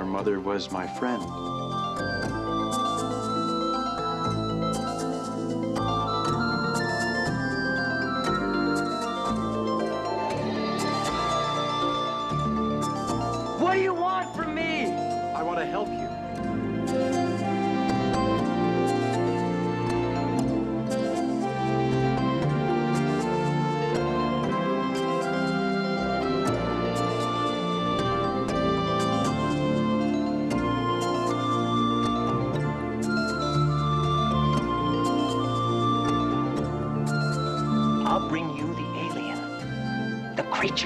Mother was my friend. What do you want from me? I want to help you.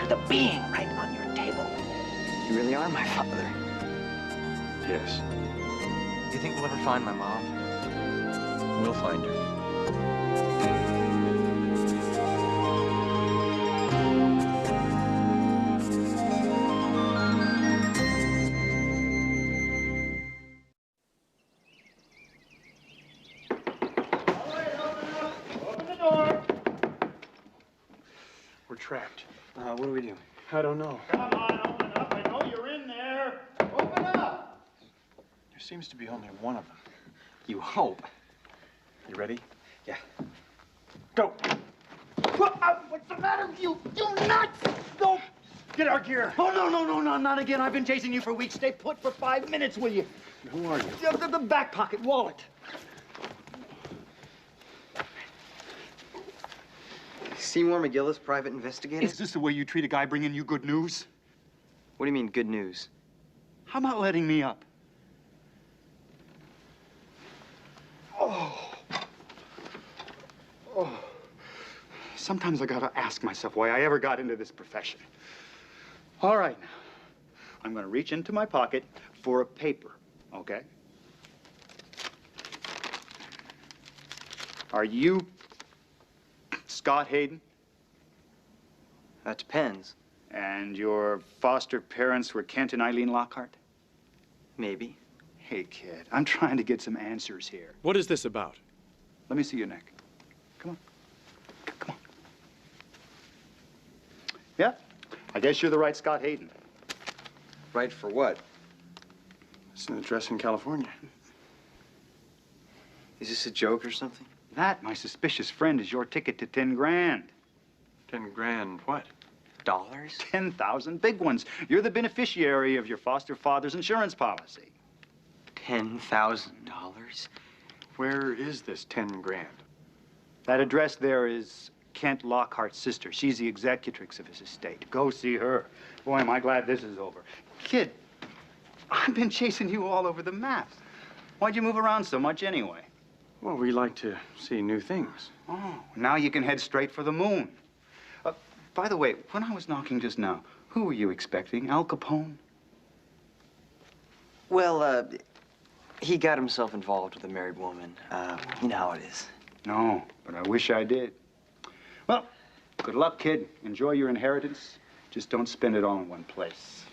The being right on your table. You really are my father. Yes. You think we'll ever find my mom? We'll find her. Open the door. We're trapped. What do we do? I don't know. Come on, open up. I know you're in there. Open up. There seems to be only one of them. You hope. You ready? Yeah. Go. What's the matter with you? You nuts! No! Get our gear. Oh, no, not again. I've been chasing you for weeks. Stay put for 5 minutes, will you? Who are you? The back pocket wallet. Seymour McGillis, private investigator? Is this the way you treat a guy bringing you good news? What do you mean, good news? How about letting me up? Oh. Sometimes I gotta ask myself why I ever got into this profession. All right, now. I'm gonna reach into my pocket for a paper, okay? Are you Scott Hayden? That depends. And your foster parents were Kent and Eileen Lockhart? Maybe. Hey, kid, I'm trying to get some answers here. What is this about? Let me see your neck. Come on. Come on. Yeah, I guess you're the right Scott Hayden. Right for what? It's an address in California. Is this a joke or something? That, my suspicious friend, is your ticket to 10 grand. 10 grand what? Dollars? 10,000 big ones. You're the beneficiary of your foster father's insurance policy. $10,000? Where is this 10 grand? That address there is Kent Lockhart's sister. She's the executrix of his estate. Go see her. Boy, am I glad this is over. Kid, I've been chasing you all over the map. Why'd you move around so much anyway? Well, we like to see new things. Oh, now you can head straight for the moon. By the way, when I was knocking just now, who were you expecting? Al Capone? Well, he got himself involved with a married woman. You know how it is. No, but I wish I did. Well, good luck, kid. Enjoy your inheritance. Just don't spend it all in one place.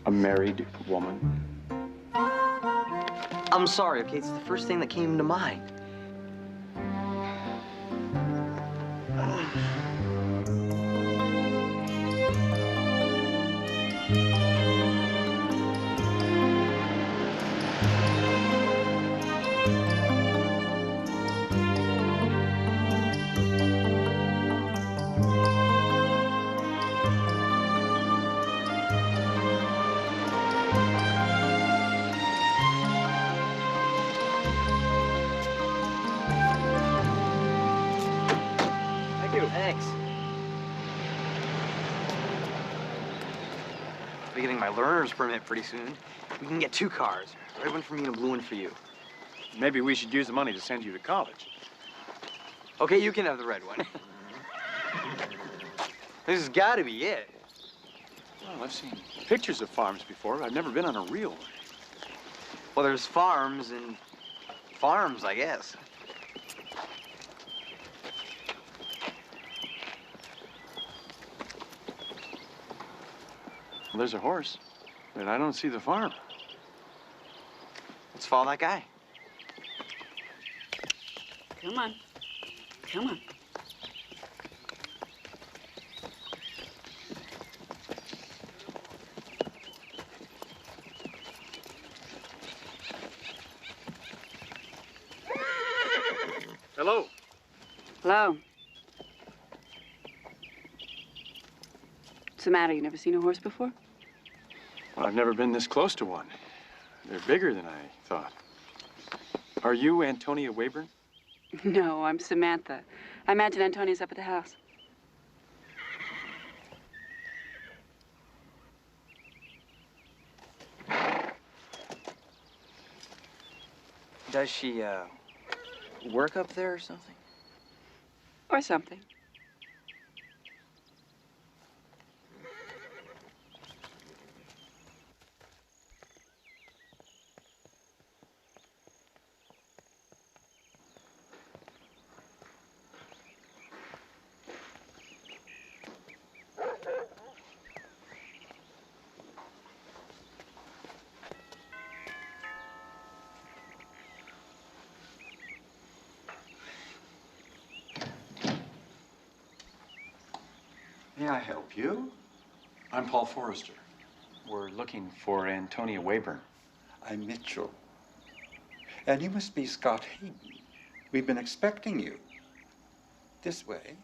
A married woman? I'm sorry, okay? It's the first thing that came to mind. Thanks. I'll be getting my learner's permit pretty soon. We can get 2 cars. A red one for me and a blue one for you. Maybe we should use the money to send you to college. Okay, you can have the red one. This has got to be it. Well, I've seen pictures of farms before, but I've never been on a real one. Well, there's farms and farms, I guess. Well, there's a horse, but I don't see the farm. Let's follow that guy. Come on. Come on. Hello. Hello. What's the matter? You never seen a horse before? Well, I've never been this close to one. They're bigger than I thought. Are you Antonia Weyburn? No, I'm Samantha. I imagine Antonia's up at the house. Does she, work up there or something? Or something. May I help you? I'm Paul Forrester. We're looking for Antonia Weyburn. I'm Mitchell. And you must be Scott Hayden. We've been expecting you. This way.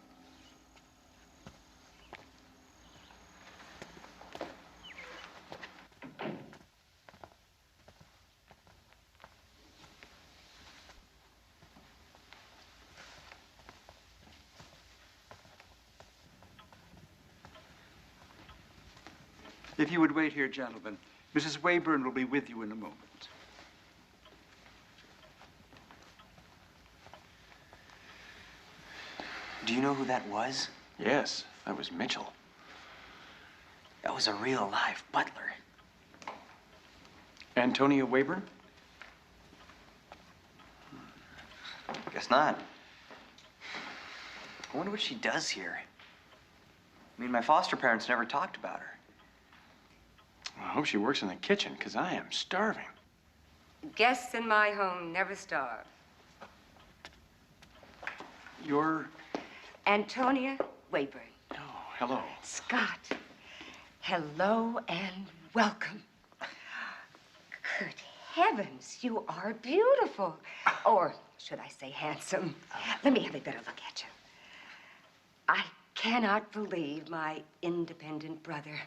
If you would wait here, gentlemen, Mrs. Weyburn will be with you in a moment. Do you know who that was? Yes, that was Mitchell. That was a real live butler. Antonia Weyburn? Guess not. I wonder what she does here. I mean, my foster parents never talked about her. I hope she works in the kitchen, because I am starving. Guests in my home never starve. You're... Antonia Weyburn. Oh, hello. Scott, hello and welcome. Good heavens, you are beautiful. Or should I say handsome? Let me have a better look at you. I cannot believe my independent brother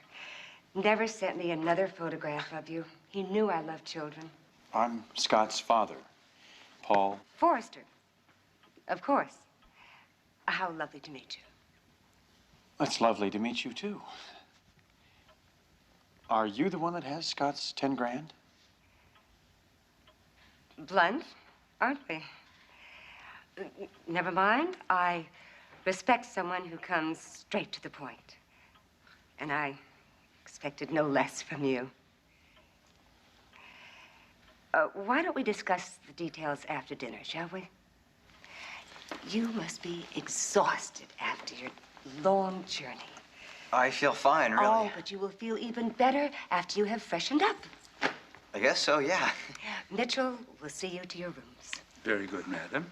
never sent me another photograph of you. He knew I loved children. I'm Scott's father, Paul. Forrester, of course. How lovely to meet you. It's lovely to meet you, too. Are you the one that has Scott's 10 grand? Blunt, aren't we? Never mind. I respect someone who comes straight to the point. And I expected no less from you. Why don't we discuss the details after dinner, shall we? You must be exhausted after your long journey. I feel fine, really. Oh, but you will feel even better after you have freshened up. I guess so, yeah. Mitchell will see you to your rooms. Very good, madam.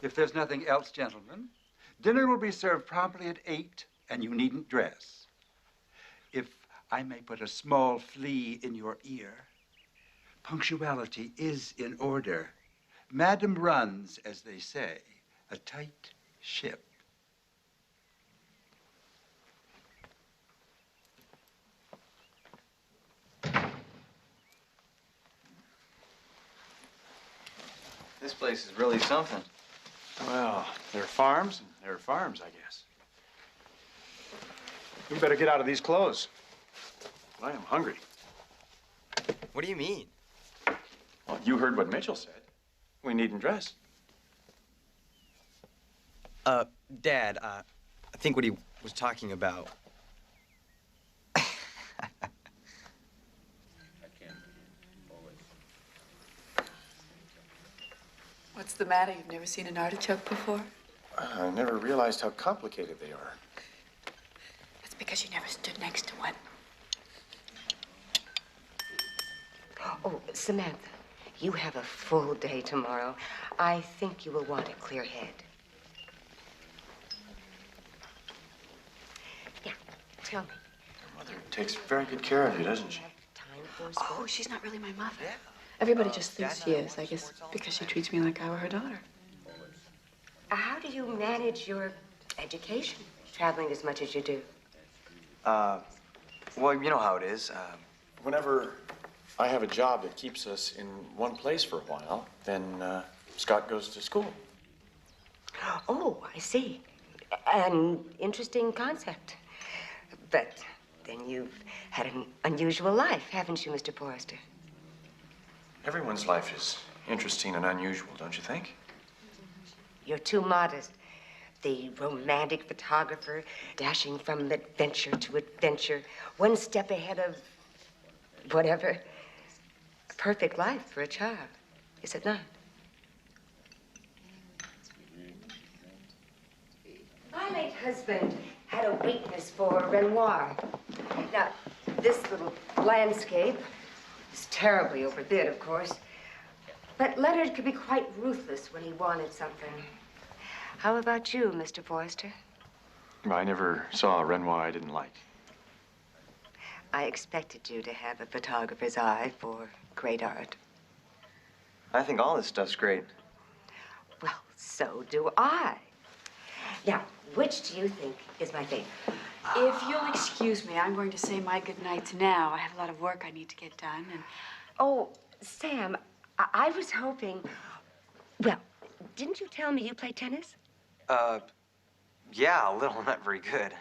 If there's nothing else, gentlemen, dinner will be served promptly at 8, and you needn't dress. If I may put a small flea in your ear, punctuality is in order. Madam runs, as they say, a tight ship. This place is really something. Well, there are farms and They're farms, I guess. We better get out of these clothes. I am hungry. What do you mean? Well, you heard what Mitchell said. We needn't dress. Dad, I think what he was talking about. What's the matter? You've never seen an artichoke before? I never realized how complicated they are. That's because you never stood next to one. Oh, Samantha, you have a full day tomorrow. I think you will want a clear head. Yeah, tell me. Your mother takes very good care of you, doesn't she? Time for Oh, sport? she's not really my mother. Everybody just thinks she is, I guess, because she treats me like I were her daughter. How do you manage your education, traveling as much as you do? Well, you know how it is. Whenever I have a job that keeps us in one place for a while, then Scott goes to school. Oh, I see. An interesting concept. But then you've had an unusual life, haven't you, Mr. Forrester? Everyone's life is interesting and unusual, don't you think? You're too modest. The romantic photographer, dashing from adventure to adventure, one step ahead of whatever. A perfect life for a child, is it not? My late husband had a weakness for Renoir. Now, this little landscape is terribly overbid, of course. But Leonard could be quite ruthless when he wanted something. How about you, Mr. Forrester? I never saw a Renoir I didn't like. I expected you to have a photographer's eye for great art. I think all this stuff's great. Well, so do I. Now, which do you think is my favorite? If you'll excuse me, I'm going to say my goodnights now. I have a lot of work I need to get done, and... Oh, Sam, I was hoping... Well, didn't you tell me you play tennis? Yeah, a little, not very good.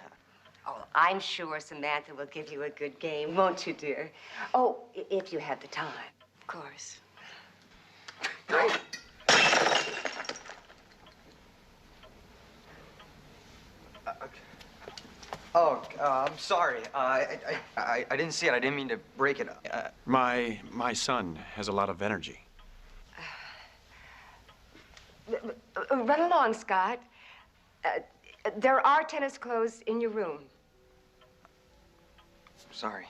Oh, I'm sure Samantha will give you a good game, won't you, dear? Oh, if you have the time. Of course. I'm sorry. I didn't see it. I didn't mean to break it. My son has a lot of energy. Run along, Scott. There are tennis clothes in your room. Sorry.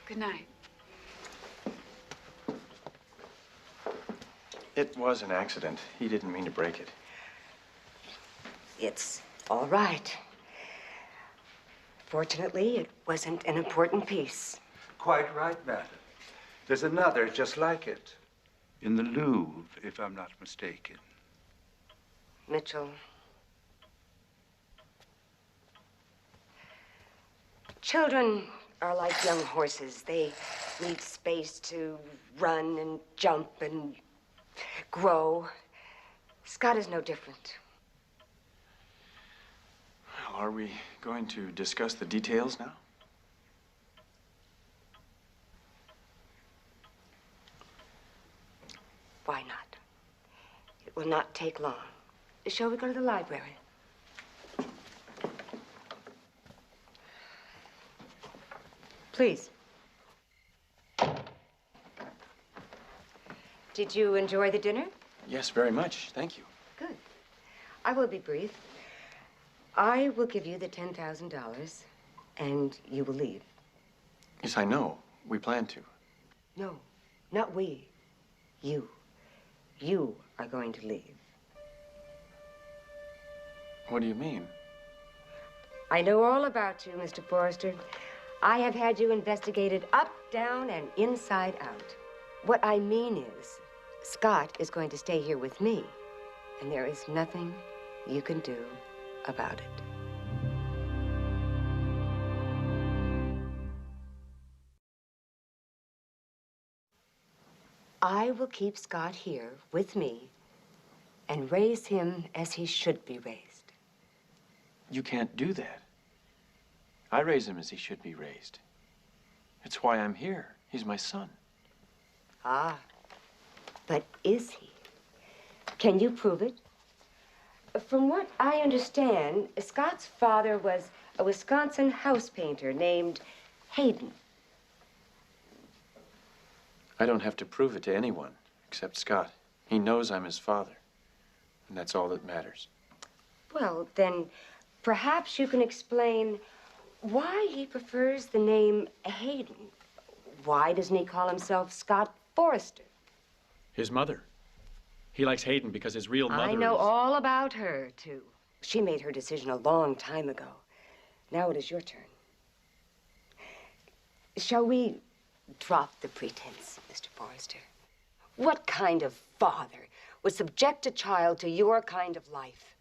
Good night. It was an accident. He didn't mean to break it. It's all right. Fortunately, it wasn't an important piece. Quite right, madam. There's another just like it. In the Louvre, if I'm not mistaken. Mitchell. Children are like young horses. They need space to run and jump and grow. Scott is no different. Well, are we going to discuss the details now? Why not? It will not take long. Shall we go to the library? Please. Did you enjoy the dinner? Yes, very much. Thank you. Good. I will be brief. I will give you the $10,000, and you will leave. Yes, I know. We plan to. No, not we. You. You are going to leave. What do you mean? I know all about you, Mr. Forrester. I have had you investigated up, down, and inside out. What I mean is, Scott is going to stay here with me, and there is nothing you can do about it. I will keep Scott here with me and raise him as he should be raised. You can't do that. I raise him as he should be raised. It's why I'm here. He's my son. Ah, but is he? Can you prove it? From what I understand, Scott's father was a Wisconsin house painter named Hayden. I don't have to prove it to anyone except Scott. He knows I'm his father, and that's all that matters. Well, then, perhaps you can explain why he prefers the name Hayden. Why doesn't he call himself Scott Forrester? His mother. He likes Hayden because his real mother I know is... all about her, too. She made her decision a long time ago. Now it is your turn. Shall we drop the pretense, Mr. Forrester? What kind of father would subject a child to your kind of life?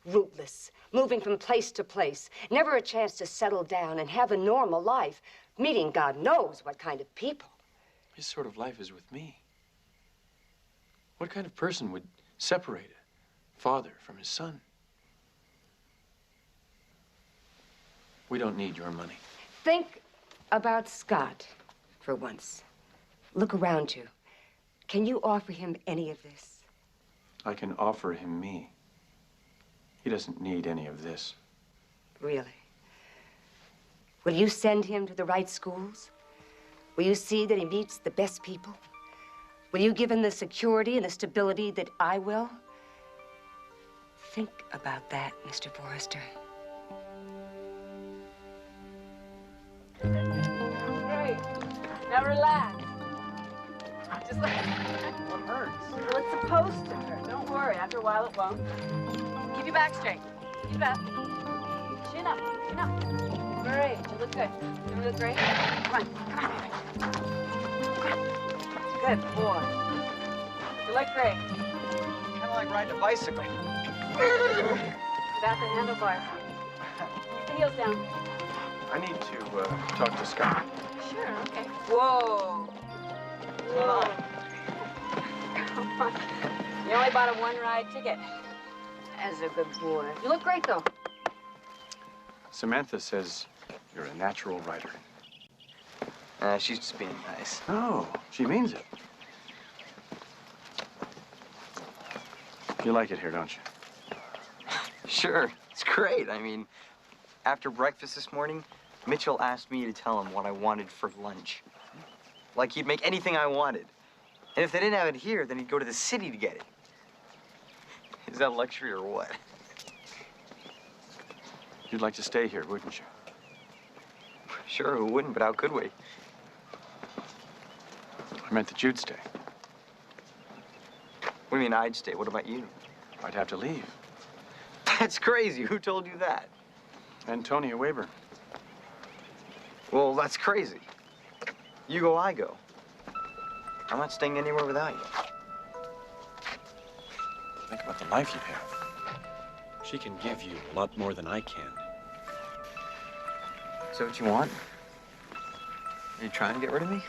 Rootless, moving from place to place, never a chance to settle down and have a normal life, meeting God knows what kind of people. His sort of life is with me. What kind of person would separate a father from his son? We don't need your money. Think about Scott for once. Look around you. Can you offer him any of this? I can offer him me. He doesn't need any of this. Really? Will you send him to the right schools? Will you see that he meets the best people? Will you give him the security and the stability that I will? Think about that, Mr. Forrester. Great. Now relax. Just like... What hurts? Well, it's supposed to hurt. Don't worry. After a while, it won't. Keep your back straight. Keep it up. Chin up. Chin up. Great. You look good. You look great. Come on. Come on, baby. Good boy. You look great. Kind of like riding a bicycle. Without the handlebars. Keep the heels down. I need to talk to Scott. Sure, okay. Whoa. Whoa. Come on. You only bought a one-ride ticket. As a good boy. You look great, though. Samantha says you're a natural writer. She's just being nice. Oh, she means it. You like it here, don't you? Sure, it's great. I mean, after breakfast this morning, Mitchell asked me to tell him what I wanted for lunch. Like he'd make anything I wanted. And if they didn't have it here, then he'd go to the city to get it. Is that luxury or what? You'd like to stay here, wouldn't you? Sure, who wouldn't, but how could we? I meant that you'd stay. What do you mean I'd stay? What about you? I'd have to leave. That's crazy. Who told you that? Antonia Weyburn. Well, that's crazy. You go, I go. I'm not staying anywhere without you. Think about the life you'd have. She can give you a lot more than I can. Is that what you want? Are you trying to get rid of me?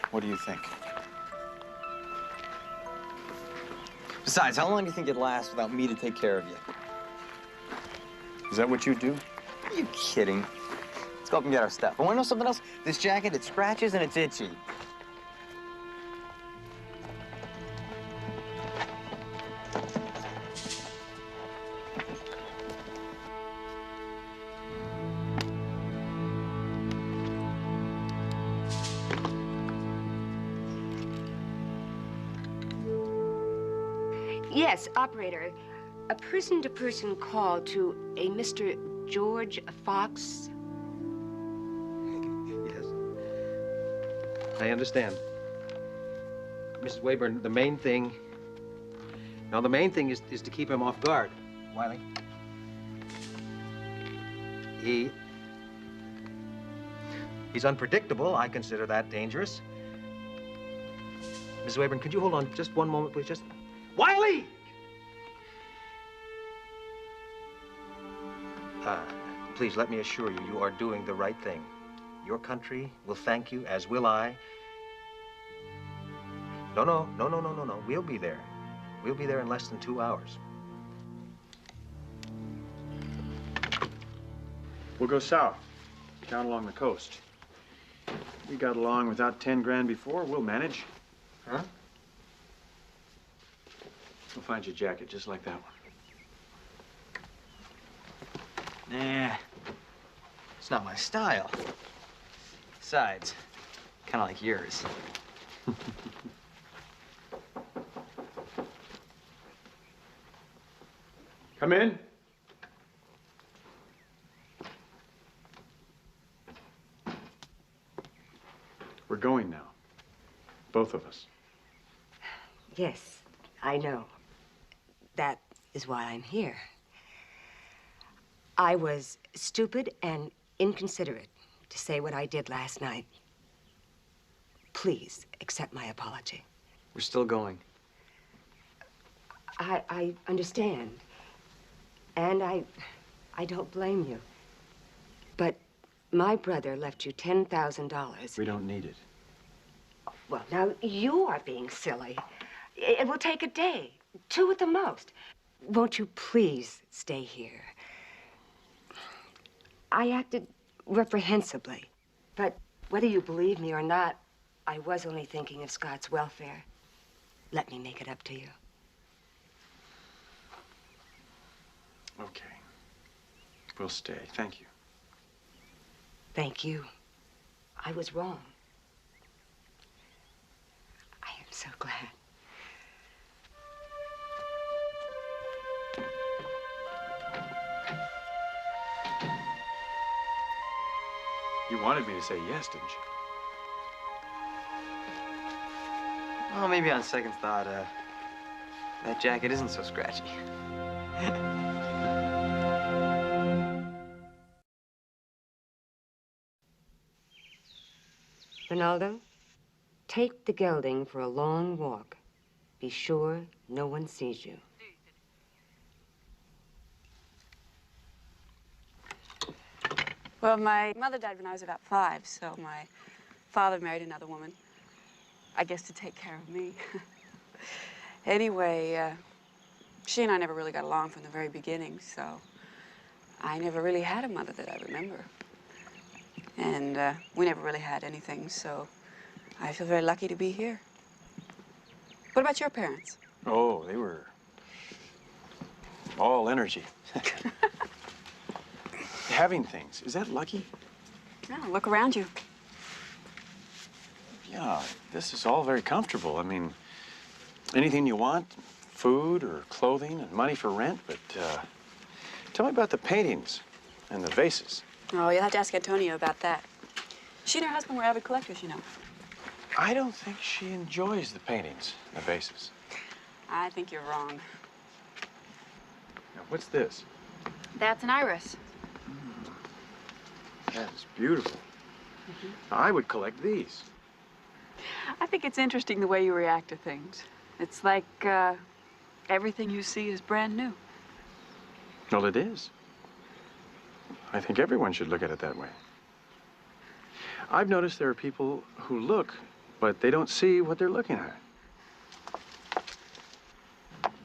What do you think? Besides, how long do you think it'd last without me to take care of you? Is that what you do? Are you kidding? Let's go up and get our stuff. And want to know something else? This jacket, it scratches and it's itchy. Yes, operator. A person-to-person call to a Mr. George Fox. Yes. I understand. Mrs. Weyburn, the main thing is to keep him off guard. Wiley? He's unpredictable. I consider that dangerous. Mrs. Weyburn, could you hold on just one moment, please? Just... Wiley! Please, let me assure you, you are doing the right thing. Your country will thank you, as will I. No. We'll be there. We'll be there in less than 2 hours. We'll go south, down along the coast. We got along without 10 grand before. We'll manage. Huh? We'll find you a jacket just like that one. Nah, it's not my style. Besides, kind of like yours. Come in. We're going now. Both of us. Yes, I know. That is why I'm here. I was stupid and inconsiderate to say what I did last night. Please accept my apology. We're still going. I understand. And I don't blame you. But my brother left you $10,000. We don't need it. Well, now you are being silly. It will take a day, 2 at the most. Won't you please stay here? I acted reprehensibly, but whether you believe me or not, I was only thinking of Scott's welfare. Let me make it up to you. Okay. We'll stay. Thank you. Thank you. I was wrong. I am so glad. You wanted me to say yes, didn't you? Well, maybe on second thought, that jacket isn't so scratchy. Ronaldo, take the gelding for a long walk. Be sure no one sees you. Well, my mother died when I was about 5, so my father married another woman, I guess to take care of me. Anyway, she and I never really got along from the very beginning, so I never really had a mother that I remember. And we never really had anything, so I feel very lucky to be here. What about your parents? Oh, they were all energy. Having things, is that lucky? No, look around you. Yeah, this is all very comfortable. I mean, anything you want, food or clothing and money for rent, but tell me about the paintings and the vases. Oh, you'll have to ask Antonia about that. She and her husband were avid collectors, you know. I don't think she enjoys the paintings and the vases. I think you're wrong. Now, what's this? That's an iris. That is beautiful. I would collect these. I think it's interesting the way you react to things. It's like everything you see is brand new. Well, it is. I think everyone should look at it that way. I've noticed there are people who look, but they don't see what they're looking at.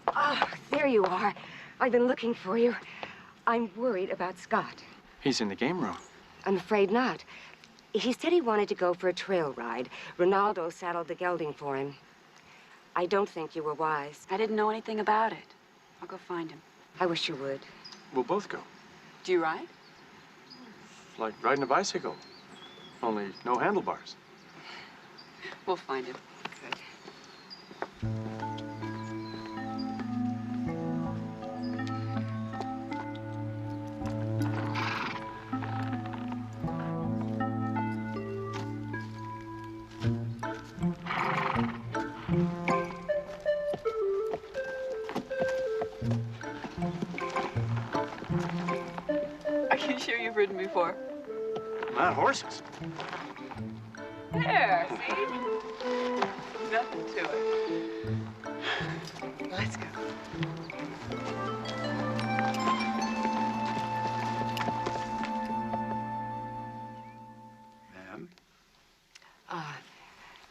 Ah, there you are. I've been looking for you. I'm worried about Scott. He's in the game room. I'm afraid not. He said he wanted to go for a trail ride. Ronaldo saddled the gelding for him. I don't think you were wise. I didn't know anything about it. I'll go find him. I wish you would. We'll both go. Do you ride? Like riding a bicycle, only no handlebars. We'll find him. Are you sure you've ridden before? Not horses. There, see? Nothing to it. Let's go. Ma'am,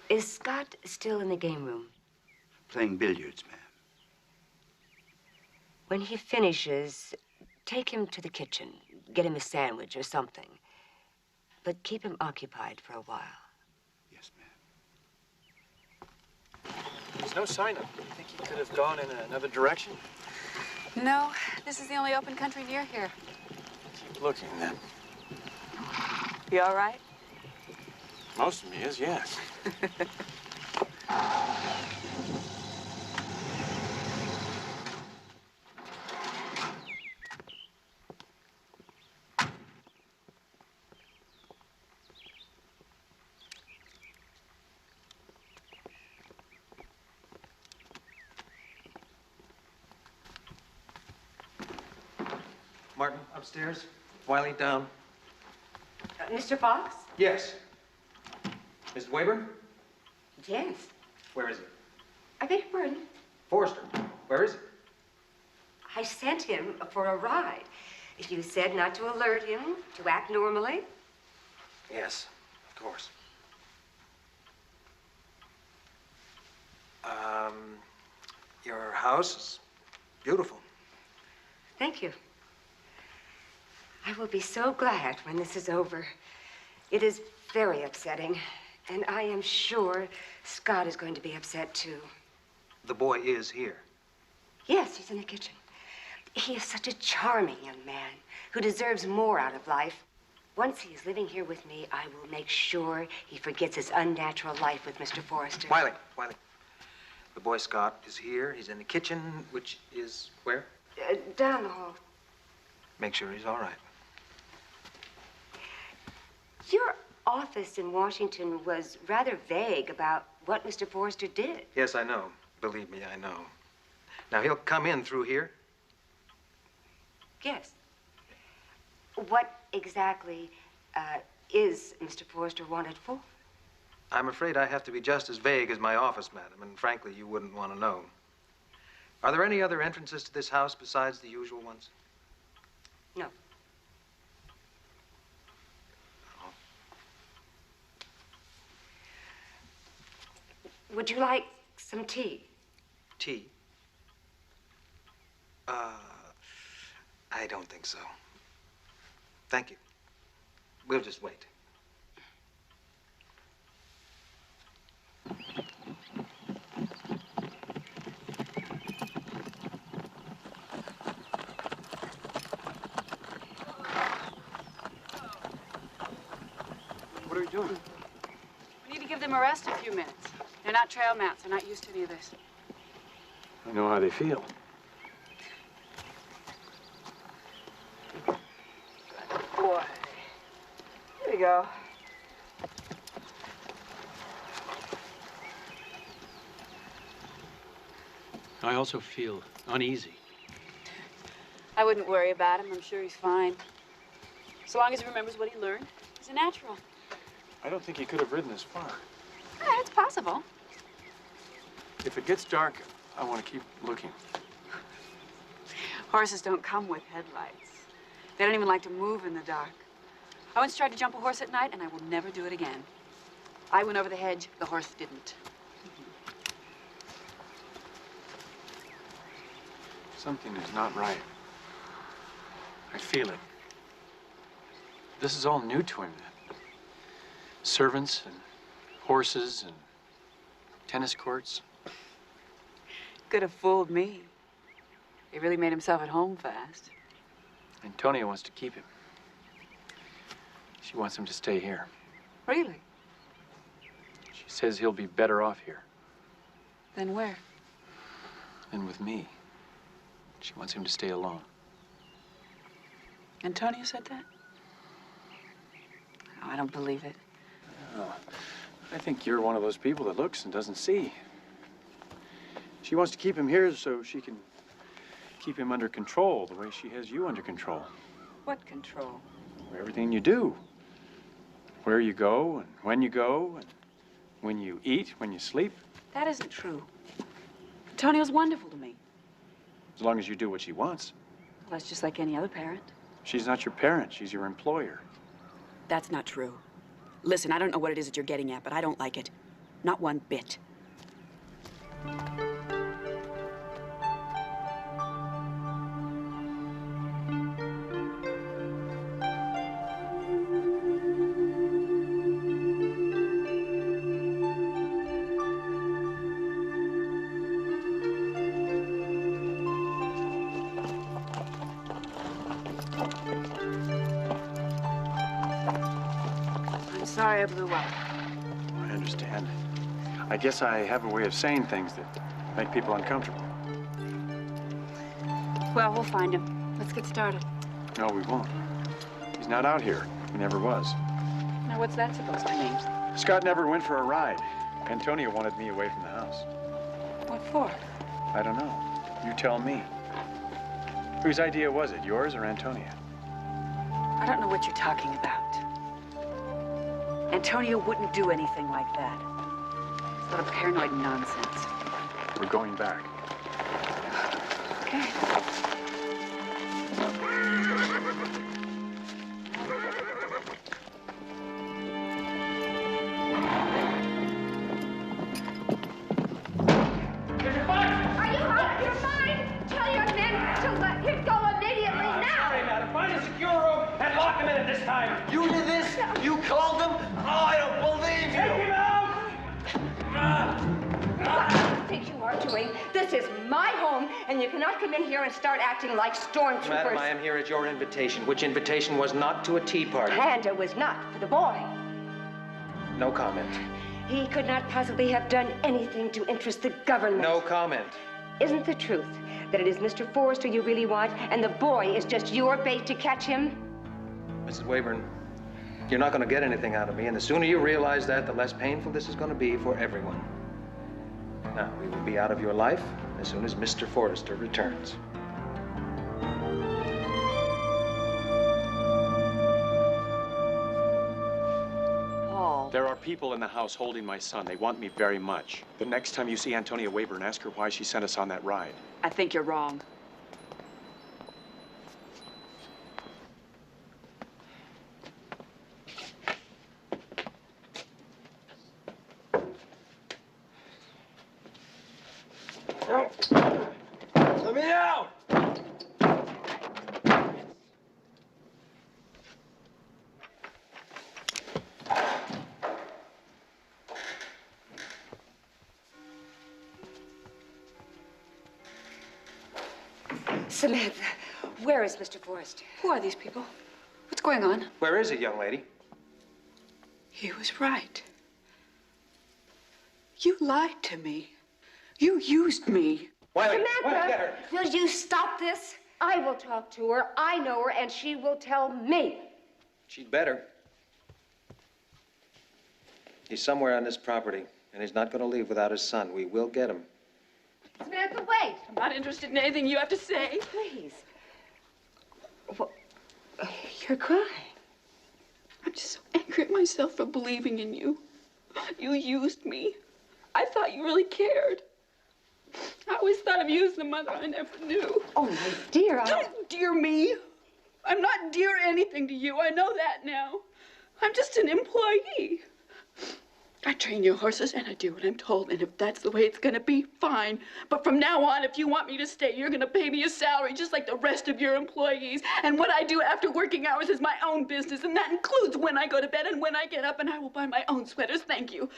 Is Scott still in the game room? playing billiards, ma'am. When he finishes, take him to the kitchen. Get him a sandwich or something. But keep him occupied for a while. Yes, ma'am. There's no sign of him. You think he could have gone in another direction? No, this is the only open country near here. Keep looking, then. You all right? Most of me is, yes. Martin, upstairs. Wiley, down. Mr. Fox? Yes. Mrs. Weyburn? Yes. Where is he? I beg your pardon? Forrester, where is he? I sent him for a ride. You said not to alert him, to act normally. Yes, of course. Your house is beautiful. Thank you. I will be so glad when this is over. It is very upsetting, and I am sure Scott is going to be upset, too. The boy is here. Yes, he's in the kitchen. He is such a charming young man who deserves more out of life. Once he is living here with me, I will make sure he forgets his unnatural life with Mr. Forrester. Wiley. The boy Scott is here. He's in the kitchen, which is where? Down the hall. Make sure he's all right. Your office in Washington was rather vague about what Mr. Forrester did. Yes, I know. Believe me, I know. Now, he'll come in through here. Yes. What exactly is Mr. Forrester wanted for? I'm afraid I have to be just as vague as my office, madam, and frankly, you wouldn't want to know. Are there any other entrances to this house besides the usual ones? No. Would you like some tea? Tea? I don't think so. Thank you. We'll just wait. What are you doing? We need to give them a rest a few minutes. They're not trail mounts. They're not used to any of this. I know how they feel. Boy. Here we go. I also feel uneasy. I wouldn't worry about him. I'm sure he's fine. So long as he remembers what he learned, he's a natural. I don't think he could have ridden this far. Yeah, it's possible. If it gets dark, I want to keep looking. Horses don't come with headlights. They don't even like to move in the dark. I once tried to jump a horse at night, and I will never do it again. I went over the hedge. The horse didn't. Something is not right. I feel it. This is all new to him. Servants and horses and tennis courts. Could have fooled me. He really made himself at home fast. Antonia wants to keep him. She wants him to stay here. Really? She says he'll be better off here Then where? than with me. She wants him to stay alone. Antonia said that? Oh, I don't believe it. Oh, I think you're one of those people that looks and doesn't see. She wants to keep him here so she can keep him under control the way she has you under control. What control? Everything you do. Where you go and when you go and when you eat, when you sleep. That isn't true. Antonio's wonderful to me. As long as you do what she wants. Well, that's just like any other parent. She's not your parent, she's your employer. That's not true. Listen, I don't know what it is that you're getting at, but I don't like it. Not one bit. sorry I blew up. I understand. I guess I have a way of saying things that make people uncomfortable. Well, we'll find him. Let's get started. No, we won't. He's not out here. He never was. Now, what's that supposed to mean? Scott never went for a ride. Antonia wanted me away from the house. What for? I don't know. You tell me. Whose idea was it, yours or Antonia? I don't know what you're talking about. Antonia wouldn't do anything like that. It's a lot of paranoid nonsense. We're going back. Okay. Are you out of your mind? Tell your men to let him go immediately now. Sorry, madam. Find a secure room and lock him in at this time. You did this? You called them? Oh, I don't believe you. Take him out! What do you think you are doing? This is my home, and you cannot come in here and start acting like stormtroopers. Madam, I am here at your invitation, which invitation was not to a tea party. And it was not for the boy. No comment. He could not possibly have done anything to interest the government. No comment. Isn't the truth that it is Mr. Forrester you really want, and the boy is just your bait to catch him? Mrs. Weyburn, you're not going to get anything out of me, and the sooner you realize that, the less painful this is going to be for everyone. Now, we will be out of your life as soon as Mr. Forrester returns. Paul. There are people in the house holding my son. They want me very much. The next time you see Antonia Weyburn, ask her why she sent us on that ride. I think you're wrong. Let me out! Samantha, where is Mr. Forrester? Who are these people? What's going on? Where is he, young lady? He was right. You lied to me. You used me. Wiley, Samantha, get her. will you stop this? I will talk to her. I know her, and she will tell me. She'd better. He's somewhere on this property, and he's not going to leave without his son. We will get him. Samantha, wait. I'm not interested in anything you have to say. Please. Well, you're crying. I'm just so angry at myself for believing in you. You used me. I thought you really cared. I always thought of you as the mother I never knew. Oh, my dear, Don't dear me. I'm not dear anything to you. I know that now. I'm just an employee. I train your horses and I do what I'm told, and if that's the way it's gonna be, fine. But from now on, if you want me to stay, you're gonna pay me a salary just like the rest of your employees. And what I do after working hours is my own business, and that includes when I go to bed and when I get up, and I will buy my own sweaters, thank you.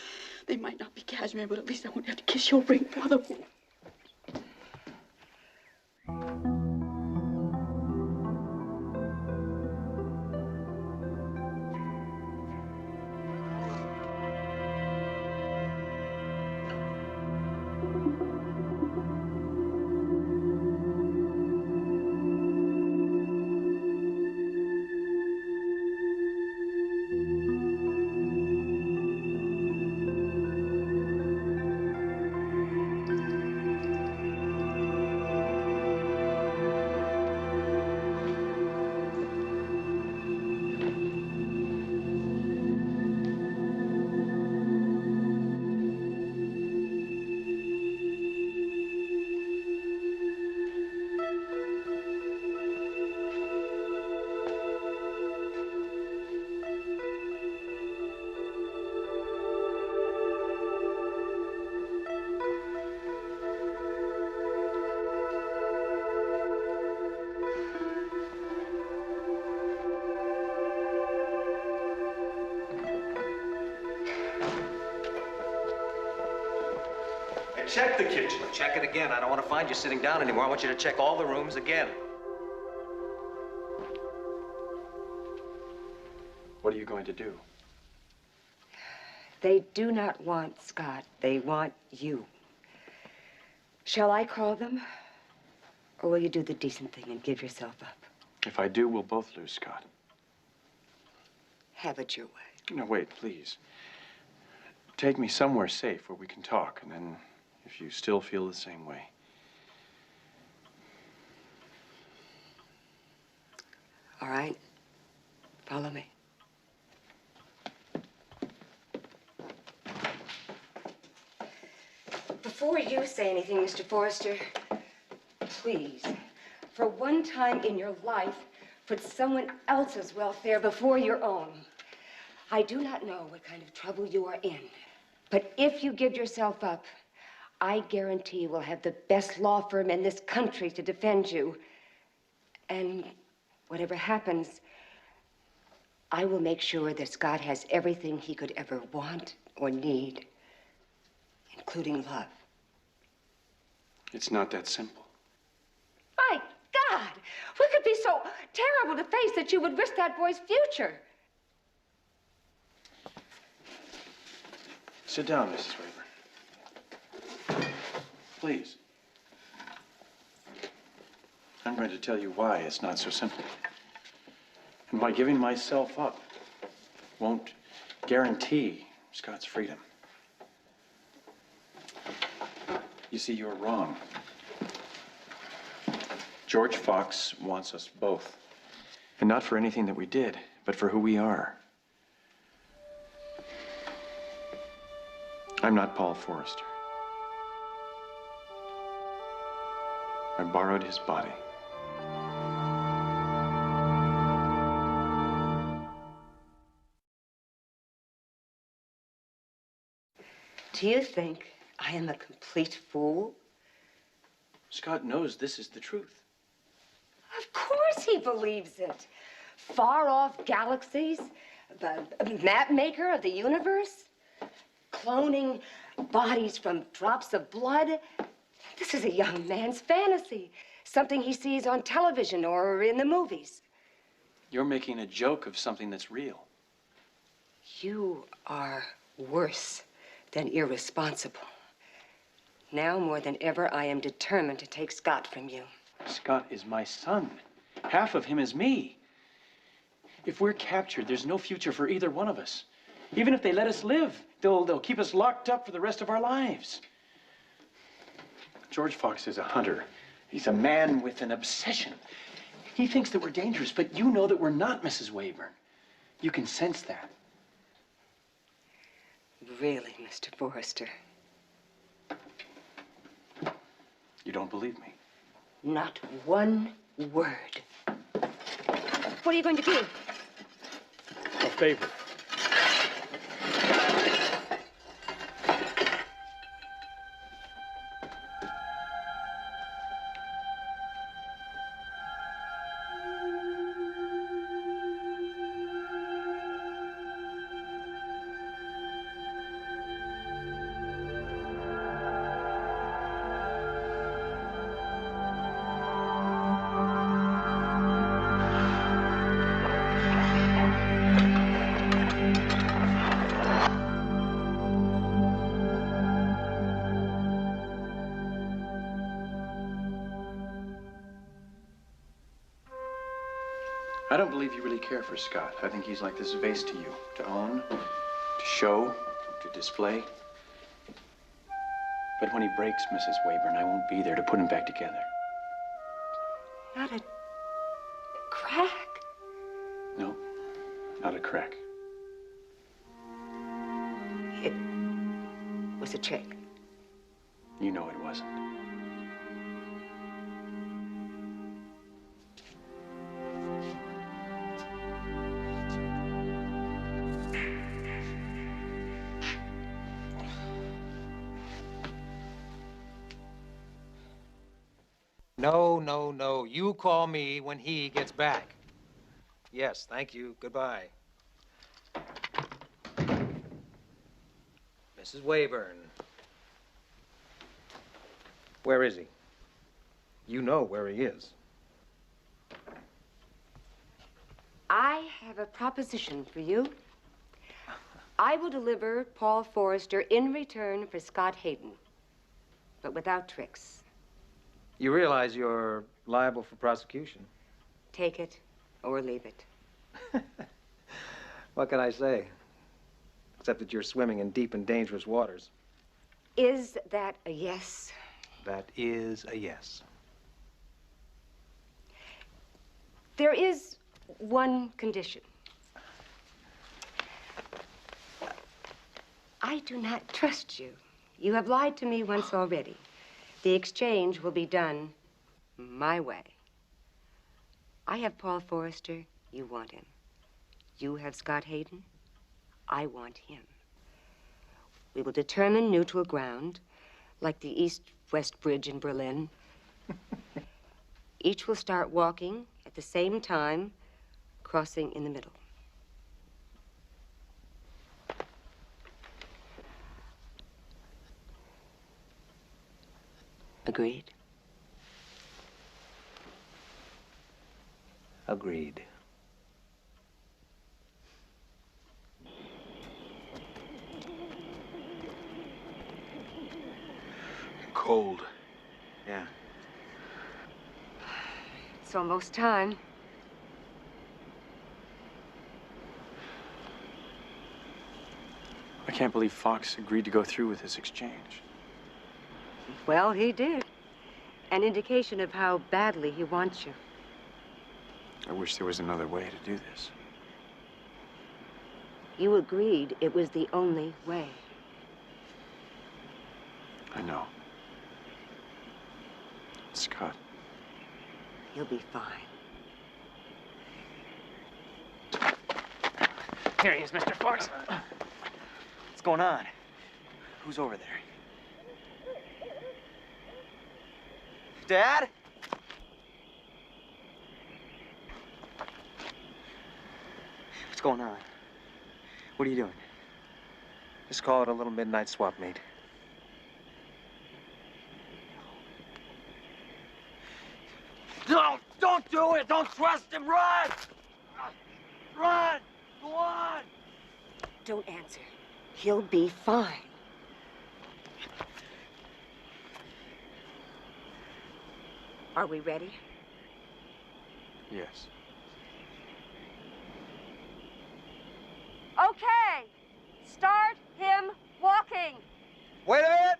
They might not be cashmere, but at least I won't have to kiss your ring for them. Check the kitchen. Check it again. I don't want to find you sitting down anymore. I want you to check all the rooms again. What are you going to do? They do not want Scott. They want you. Shall I call them? Or will you do the decent thing and give yourself up? If I do, we'll both lose Scott. Have it your way. No, wait, please. Take me somewhere safe where we can talk, and then if you still feel the same way. All right. Follow me. Before you say anything, Mr. Forrester, please, for one time in your life, put someone else's welfare before your own. I do not know what kind of trouble you are in, but if you give yourself up, I guarantee you will have the best law firm in this country to defend you. And whatever happens, I will make sure that Scott has everything he could ever want or need, including love. It's not that simple. My God! What could be so terrible to face that you would risk that boy's future? Sit down, Mrs. Weyburn. Please. I'm going to tell you why it's not so simple. And by giving myself up won't guarantee Scott's freedom. You see, you're wrong. George Fox wants us both. And not for anything that we did, but for who we are. I'm not Paul Forrester. I borrowed his body. Do you think I am a complete fool? Scott knows this is the truth. Of course he believes it. Far-off galaxies, the map maker of the universe, cloning bodies from drops of blood. This is a young man's fantasy, something he sees on television or in the movies. You're making a joke of something that's real. You are worse than irresponsible. Now more than ever, I am determined to take Scott from you. Scott is my son. Half of him is me. If we're captured, there's no future for either one of us. Even if they let us live, they'll keep us locked up for the rest of our lives. George Fox is a hunter. He's a man with an obsession. He thinks that we're dangerous, but you know that we're not, Mrs. Weyburn. You can sense that. Really, Mr. Forrester? You don't believe me? Not one word. What are you going to do? A favor. I don't believe you really care for Scott. I think he's like this vase to you, to own, to show, to display. But when he breaks, Mrs. Weyburn, I won't be there to put him back together. Not a crack? No, not a crack. It was a trick. You know it wasn't. No, no, no. You call me when he gets back. Yes, thank you. Goodbye. Mrs. Weyburn. Where is he? You know where he is. I have a proposition for you. I will deliver Paul Forrester in return for Scott Hayden, but without tricks. You realize you're liable for prosecution. Take it or leave it. What can I say? Except that you're swimming in deep and dangerous waters. Is that a yes? That is a yes. There is one condition. I do not trust you. You have lied to me once already. The exchange will be done my way. I have Paul Forrester. You want him. You have Scott Hayden. I want him. We will determine neutral ground, like the East-West Bridge in Berlin. Each will start walking at the same time, crossing in the middle. Agreed? Agreed. Cold. Yeah. It's almost time. I can't believe Fox agreed to go through with this exchange. Well, he did. An indication of how badly he wants you. I wish there was another way to do this. You agreed it was the only way. I know. Scott. He'll be fine. Here he is, Mr. Fox. What's going on? Who's over there? Dad? What's going on? What are you doing? Just call it a little midnight swap meet. No, don't do it! Don't trust him! Run! Run! Go on! Don't answer. He'll be fine. Are we ready? Yes. Okay. Start him walking. Wait a minute!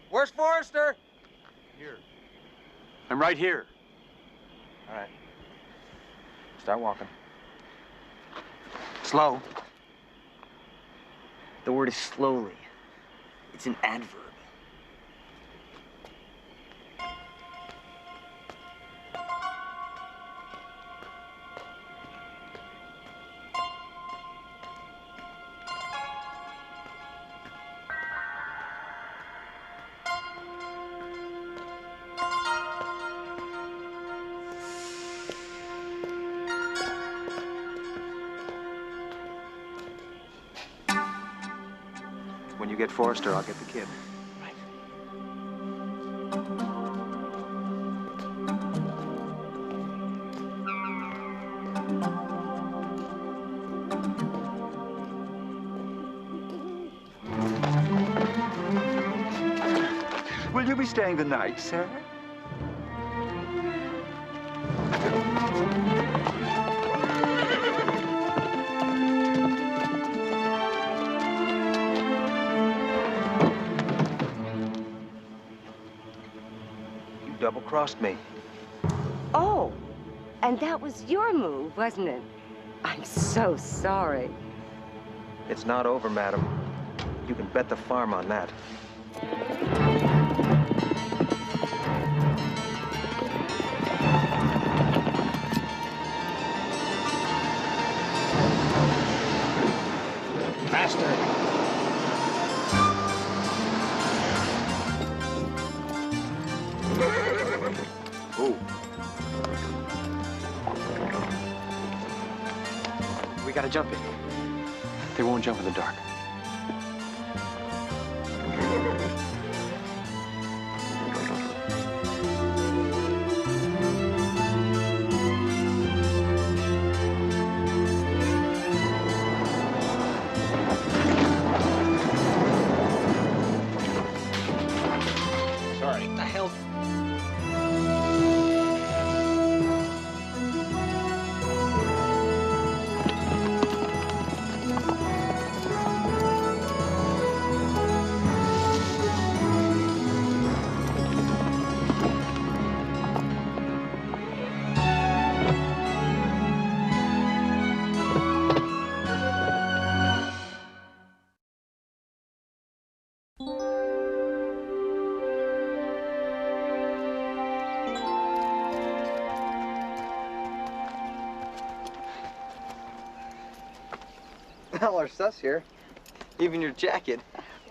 Where's Forrester? Here. I'm right here. All right. Start walking. Slow. The word is slowly. It's an adverb. When you get Forrester, I'll get the kid. Will you be staying the night, sir? You double-crossed me. Oh, and that was your move, wasn't it? I'm so sorry. It's not over, madam. You can bet the farm on that. Faster. Oh. We gotta jump it. They won't jump in the dark. Well, our stuff's here. Even your jacket.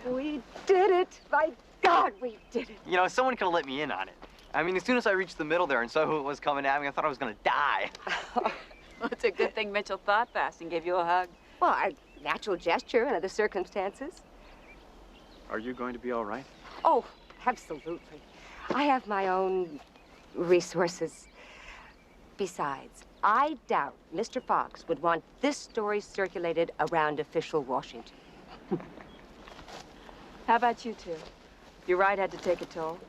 We did it. My God, we did it. You know, someone could have let me in on it. I mean, as soon as I reached the middle there and saw who it was coming at me, I thought I was gonna die. Well, it's a good thing Mitchell thought fast and gave you a hug. Well, a natural gesture under the circumstances. Are you going to be all right? Oh, absolutely. I have my own resources. Besides, I doubt Mr. Fox would want this story circulated around official Washington. How about you two? Your ride had to take a toll?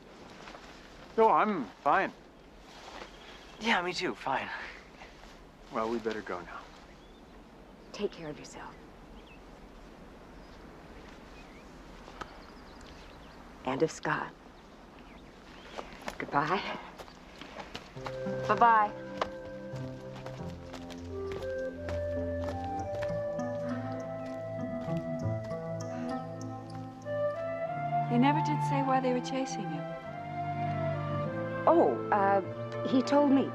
No, I'm fine. Yeah, me too. Fine. Well, we better go now. Take care of yourself. And of Scott. Goodbye. Bye-bye. He never did say why they were chasing you. Oh, he told me.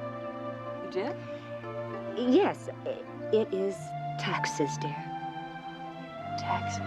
You did? Yes, it is taxes, dear. Taxes.